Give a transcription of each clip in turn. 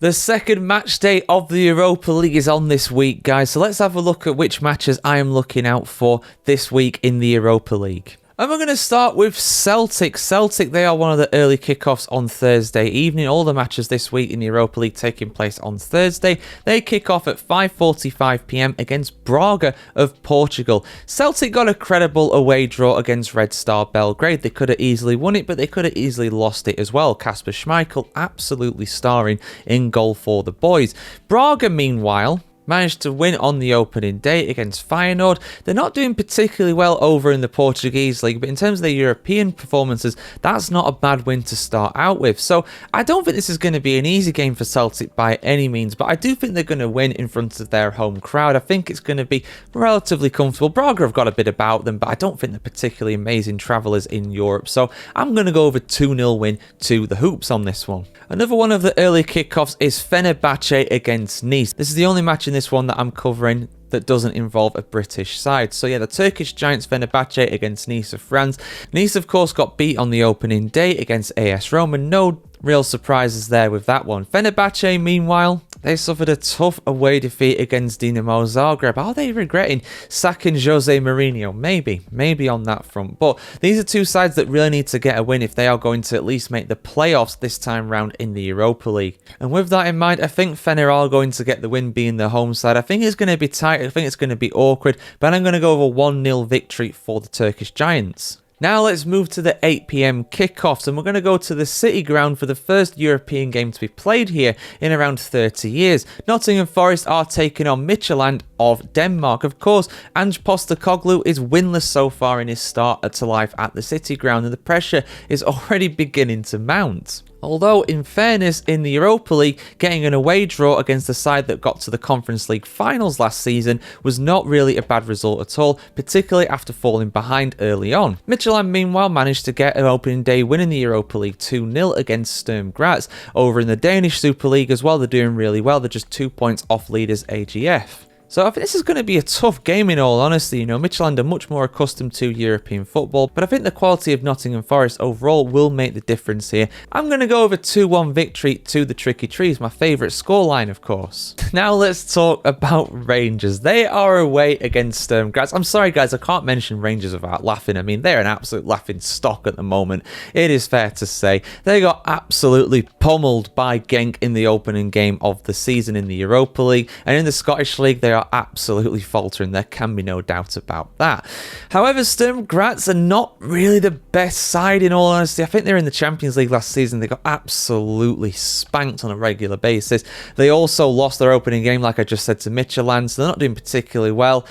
The second match day of the Europa League is on this week, guys. So let's have a look at which matches I am looking out for this week in the Europa League. And we're going to start with Celtic. Celtic, they are one of the early kickoffs on Thursday evening. All the matches this week in the Europa League taking place on Thursday. They kick off at 5:45 p.m. against Braga of Portugal. Celtic got a credible away draw against Red Star Belgrade. They could have easily won it, but they could have easily lost it as well. Kasper Schmeichel absolutely starring in goal for the boys. Braga, meanwhile, managed to win on the opening day against Feyenoord. They're not doing particularly well over in the Portuguese league, but in terms of their European performances, that's not a bad win to start out with. So I don't think this is going to be an easy game for Celtic by any means, but I do think they're going to win in front of their home crowd. I think it's going to be relatively comfortable. Braga have got a bit about them, but I don't think they're particularly amazing travellers in Europe. So I'm going to go over 2-0 win to the Hoops on this one. Another one of the early kickoffs is Fenerbahce against Nice. This is the only match in this one that I'm covering that doesn't involve a British side. So yeah, the Turkish giants Fenerbahce against Nice of France. Nice, of course, got beat on the opening day against AS Roma. No real surprises there with that one. Fenerbahce, meanwhile, they suffered a tough away defeat against Dinamo Zagreb. Are they regretting sacking Jose Mourinho? Maybe on that front. But these are two sides that really need to get a win if they are going to at least make the playoffs this time round in the Europa League. And with that in mind, I think Fener are going to get the win being the home side. I think it's going to be tight. I think it's going to be awkward. But I'm going to go over 1-0 victory for the Turkish Giants. Now let's move to the 8 p.m. kickoffs, and we're going to go to the City Ground for the first European game to be played here in around 30 years. Nottingham Forest are taking on Midtylland of Denmark. Of course, Ange Postecoglou is winless so far in his start to life at the City Ground, and the pressure is already beginning to mount. Although, in fairness, in the Europa League, getting an away draw against the side that got to the Conference League finals last season was not really a bad result at all, particularly after falling behind early on. Midtjylland, meanwhile, managed to get an opening day win in the Europa League 2-0 against Sturm Graz. Over in the Danish Super League as well, they're doing really well. They're just 2 points off leaders AGF. So I think this is going to be a tough game in all honesty. You know, Midtjylland are much more accustomed to European football, but I think the quality of Nottingham Forest overall will make the difference here. I'm going to go over 2-1 victory to the Tricky Trees, my favourite scoreline, of course. Now let's talk about Rangers. They are away against Sturm Graz. I'm sorry, guys, I can't mention Rangers without laughing. I mean, they're an absolute laughing stock at the moment. It is fair to say. They got absolutely pummeled by Genk in the opening game of the season in the Europa League, and in the Scottish League, they are absolutely faltering. There can be no doubt about that. However, Sturm Graz are not really the best side in all honesty. I think they're in the Champions League last season. They got absolutely spanked on a regular basis. They also lost their opening game, like I just said, to Midtjylland, so they're not doing particularly well.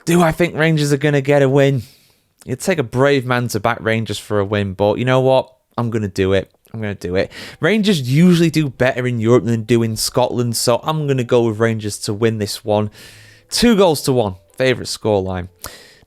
Do I think Rangers are going to get a win? It'd take a brave man to back Rangers for a win, but you know what? I'm going to do it. Rangers usually do better in Europe than do in Scotland, so I'm going to go with Rangers to win this one. 2-1, favourite scoreline.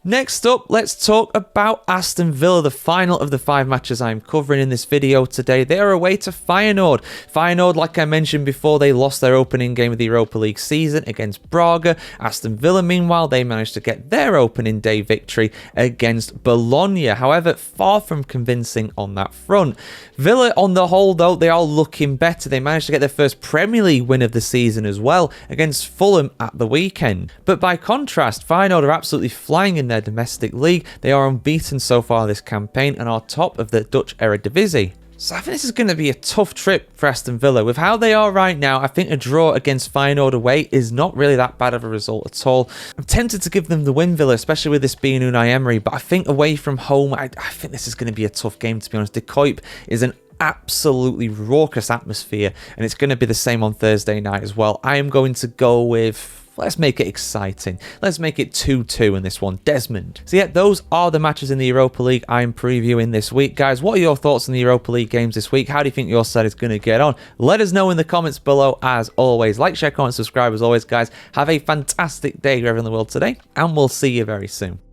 Next up, let's talk about Aston Villa, the final of the 5 matches I'm covering in this video today. They are away to Feyenoord. Feyenoord, like I mentioned before, they lost their opening game of the Europa League season against Braga. Aston Villa, meanwhile, they managed to get their opening day victory against Bologna. However, far from convincing on that front. Villa, on the whole, though, they are looking better. They managed to get their first Premier League win of the season as well against Fulham at the weekend. But by contrast, Feyenoord are absolutely flying in their domestic league. They are unbeaten so far this campaign and are top of the Dutch Eredivisie. So I think this is going to be a tough trip for Aston Villa. With how they are right now, I think a draw against Feyenoord away is not really that bad of a result at all. I'm tempted to give them the win, Villa, especially with this being Unai Emery, but I think away from home, I think this is going to be a tough game, to be honest. De Kuip is an absolutely raucous atmosphere, and it's going to be the same on Thursday night as well. I am going to go with... let's make it exciting. Let's make it 2-2 in this one. Desmond. So yeah, those are the matches in the Europa League I'm previewing this week. Guys, what are your thoughts on the Europa League games this week? How do you think your side is going to get on? Let us know in the comments below as always. Like, share, comment, subscribe as always, guys. Have a fantastic day wherever in the world today, and we'll see you very soon.